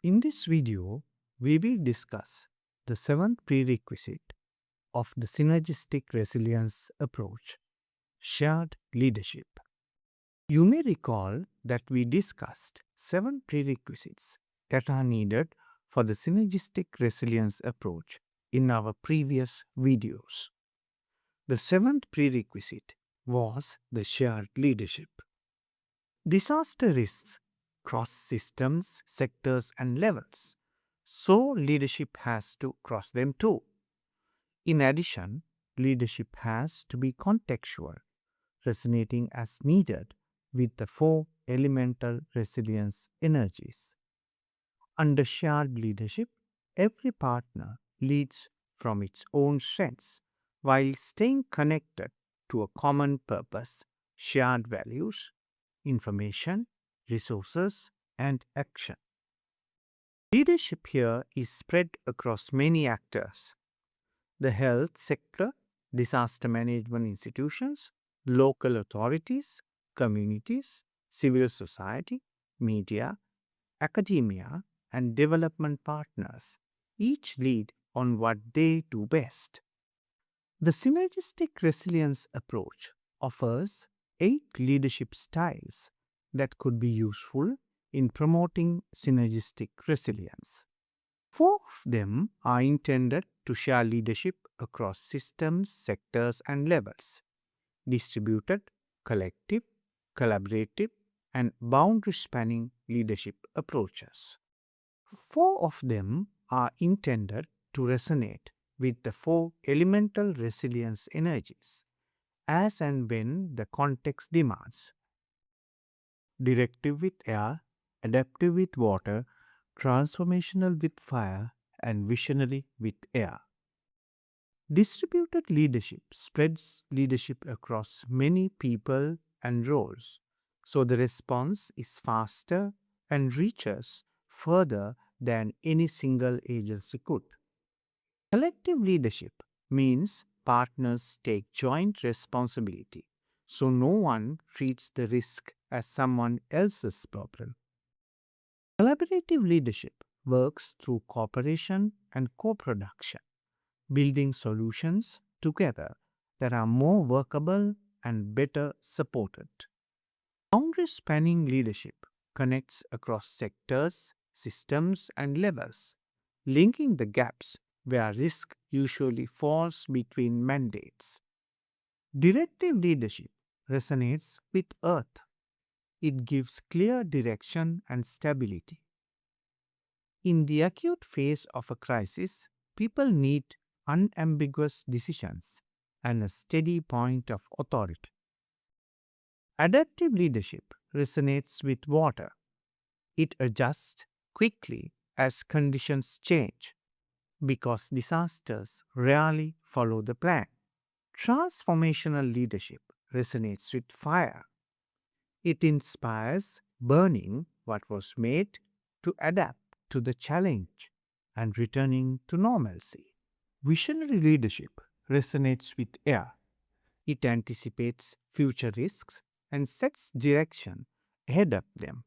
In this video, we will discuss the seventh prerequisite of the Synergistic Resilience Approach, shared leadership. You may recall that we discussed 7 prerequisites that are needed for the Synergistic Resilience Approach in our previous videos. The 7th prerequisite was the shared leadership. Disaster risks cross systems, sectors, and levels, so leadership has to cross them too. In addition, leadership has to be contextual, resonating as needed with the 4 elemental resilience energies. Under shared leadership, every partner leads from its own strengths while staying connected to a common purpose, shared values, information, resources, and action. Leadership here is spread across many actors: the health sector, disaster management institutions, local authorities, communities, civil society, media, academia, and development partners. Each lead on what they do best. The Synergistic Resilience Approach offers 8 leadership styles that could be useful in promoting synergistic resilience. 4 of them are intended to share leadership across systems, sectors, and levels: distributed, collective, collaborative, and boundary spanning leadership approaches. 4 of them are intended to resonate with the 4 elemental resilience energies as and when the context demands: directive with air, adaptive with water, transformational with fire, and visionary with air. Distributed leadership spreads leadership across many people and roles, so the response is faster and reaches further than any single agency could. Collective leadership means partners take joint responsibility, so no one treats the risk as someone else's problem. Collaborative leadership works through cooperation and co-production, building solutions together that are more workable and better supported. Boundary spanning leadership connects across sectors, systems, and levels, linking the gaps where risk usually falls between mandates. Directive leadership resonates with Earth. It gives clear direction and stability. In the acute phase of a crisis, people need unambiguous decisions and a steady point of authority. Adaptive leadership resonates with water. It adjusts quickly as conditions change, because disasters rarely follow the plan. Transformational leadership resonates with fire. It inspires burning what was made to adapt to the challenge and returning to normalcy. Visionary leadership resonates with air. It anticipates future risks and sets direction ahead of them,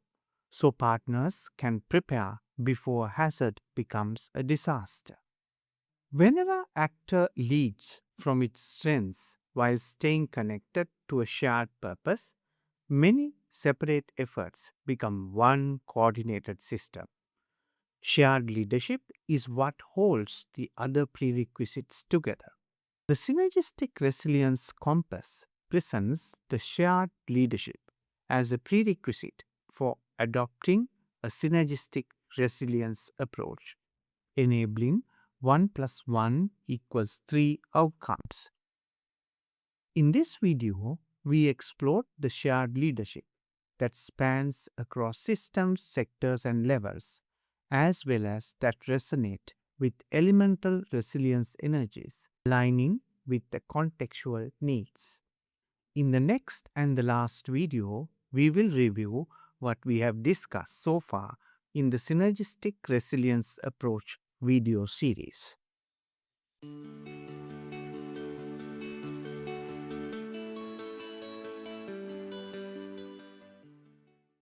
so partners can prepare before hazard becomes a disaster. Whenever actor leads from its strengths while staying connected to a shared purpose, many separate efforts become one coordinated system. Shared leadership is what holds the other prerequisites together. The Synergistic Resilience Compass presents the shared leadership as a prerequisite for adopting a synergistic resilience approach, enabling 1 plus 1 equals 3 outcomes. In this video, we explored the shared leadership that spans across systems, sectors, and levels, as well as that resonate with elemental resilience energies, aligning with the contextual needs. In the next and the last video, we will review what we have discussed so far in the Synergistic Resilience Approach video series.